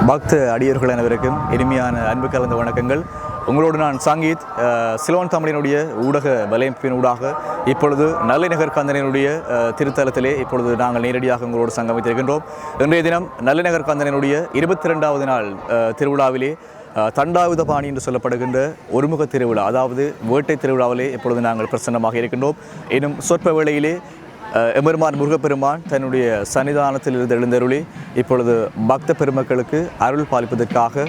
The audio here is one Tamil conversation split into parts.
பக்த அடியர்கள் அனைவருக்கும் இனிமையான அன்பு கலந்த வணக்கங்கள். உங்களோடு நான் சங்கீத். சிலோன் தமிழினுடைய ஊடக வலையமைப்பின் ஊடாக இப்பொழுது நல்லிநகர் கந்தனினுடைய திருத்தலத்திலே இப்பொழுது நாங்கள் நேரடியாக உங்களோடு சங்கமித்திருக்கின்றோம். இன்றைய தினம் நல்லிநகர் கந்தனினுடைய 22வது நாள் திருவிழாவிலே தண்டாயுத பாணி என்று சொல்லப்படுகின்ற ஒருமுக திருவிழா, அதாவது வேட்டை திருவிழாவிலே இப்பொழுது நாங்கள் பிரசன்னமாக இருக்கின்றோம். இன்னும் சொற்ப வேளையிலே எம்பெருமான் முருகப்பெருமான் தன்னுடைய சன்னிதானத்தில் இருந்து எழுந்தருளி இப்பொழுது பக்த பெருமக்களுக்கு அருள் பாலிப்பதற்காக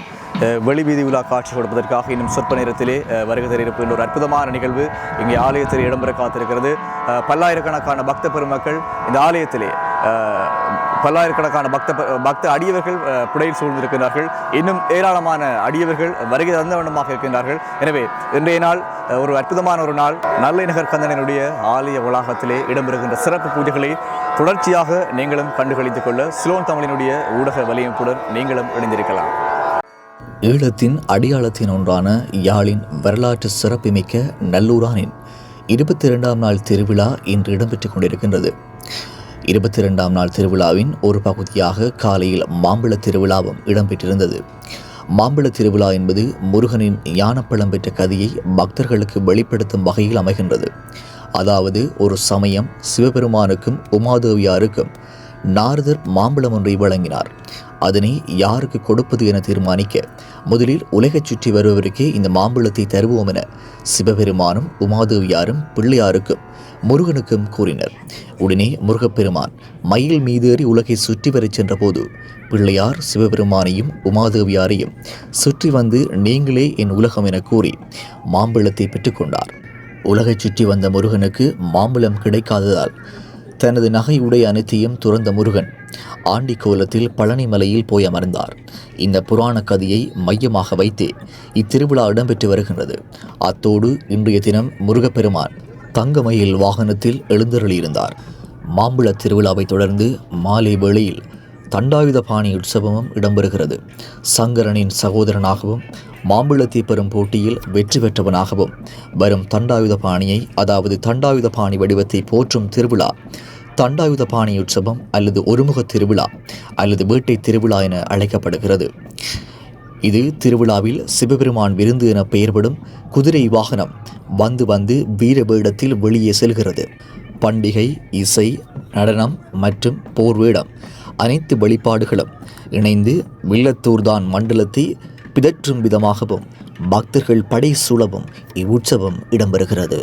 வெளி வீதி விழா காட்சி கொடுப்பதற்காக இன்னும் சொற்ப நேரத்திலே வருகை தருகின்ற ஒரு அற்புதமான நிகழ்வு இங்கே ஆலயத்தில் இடம்பெற காத்திருக்கிறது. பல்லாயிரக்கணக்கான பக்த பெருமக்கள் இந்த ஆலயத்திலே பல்லாயிரக்கணக்கான பக்த அடியவர்கள் புடையில் சூழ்ந்திருக்கிறார்கள். இன்னும் ஏராளமான அடியவர்கள் வருகை தந்த வண்ணமாக இருக்கின்றார்கள். எனவே இன்றைய நாள் ஒரு அற்புதமான ஒரு நாள். நல்லிநகர் கந்தனினுடைய ஆலய வளாகத்திலே இடம்பெறுகின்ற சிறப்பு பூஜைகளை தொடர்ச்சியாக நீங்களும் கண்டுகளித்துக் கொள்ள சிலோன் தமிழினுடைய ஊடக வலையமைப்புடன் நீங்களும் இணைந்திருக்கலாம். ஈழத்தின் அடையாளத்தின் ஒன்றான யாழின் வரலாற்று சிறப்புமிக்க நல்லூரானின் 22ஆம் நாள் திருவிழா இன்று இடம்பெற்றுக் கொண்டிருக்கின்றது. 22ஆம் நாள் திருவிழாவின் ஒரு பகுதியாக காலையில் மாம்பழ திருவிழாவும் இடம்பெற்றிருந்தது. மாம்பழ திருவிழா என்பது முருகனின் ஞானப்பழம் பெற்ற கதையை பக்தர்களுக்கு வெளிப்படுத்தும் வகையில் அமைகின்றது. அதாவது ஒரு சமயம் சிவபெருமானுக்கும் உமாதேவியாருக்கும் நாரதர் மாம்பழம் ஒன்றை வழங்கினார். அதனை யாருக்கு கொடுப்பது என தீர்மானிக்க முதலில் உலகைச் சுற்றி வருபவருக்கே இந்த மாம்பழத்தை தருவோம் என சிவபெருமானும் உமாதேவியாரும் பிள்ளையாருக்கும் முருகனுக்கும் கூறினர். உடனே முருகப்பெருமான் மயில் மீதேறி உலகை சுற்றி வரச் சென்ற போது பிள்ளையார் சிவபெருமானையும் உமாதேவியாரையும் சுற்றி வந்து நீங்களே என் உலகம் என கூறி மாம்பழத்தை பெற்றுக்கொண்டார். உலகைச் சுற்றி வந்த முருகனுக்கு மாம்பழம் கிடைக்காததால் தனது நகை உடை அனைத்தையும் துறந்த முருகன் ஆண்டி கோலத்தில் பழனி மலையில் போய் அமர்ந்தார். இந்த புராண கதையை மையமாக வைத்தே இத்திருவிழா இடம்பெற்று வருகின்றது. அத்தோடு இன்றைய தினம் முருகப்பெருமான் தங்கமயில் வாகனத்தில் எழுந்தருளியிருந்தார். மாம்பழ திருவிழாவை தொடர்ந்து மாலை வேளையில் தண்டாயுத பாணி உற்சவமும் இடம்பெறுகிறது. சங்கரனின் சகோதரனாகவும் மாம்பழத்தை பெறும் போட்டியில் வெற்றி பெற்றவனாகவும் வரும் தண்டாயுத பாணியை, அதாவது தண்டாயுத பாணி வடிவத்தை போற்றும் திருவிழா தண்டாயுத பாணி உற்சவம் அல்லது ஒருமுக திருவிழா அல்லது வேட்டை திருவிழா என அழைக்கப்படுகிறது. இது திருவிழாவில் சிவபெருமான் விருந்து என பெயர்படும் குதிரை வாகனம் வந்து வீர வேடத்தில் வெளியே செல்கிறது. பண்டிகை, இசை, நடனம் மற்றும் போர் வேடம் அனைத்து வழிபாடுகளும் இணைந்து வில்லத்தூர்தான் மண்டலத்தை பிதற்றும் விதமாகவும் பக்தர்கள் படை சூழவும் இவ்வுற்சவம் இடம்பெறுகிறது.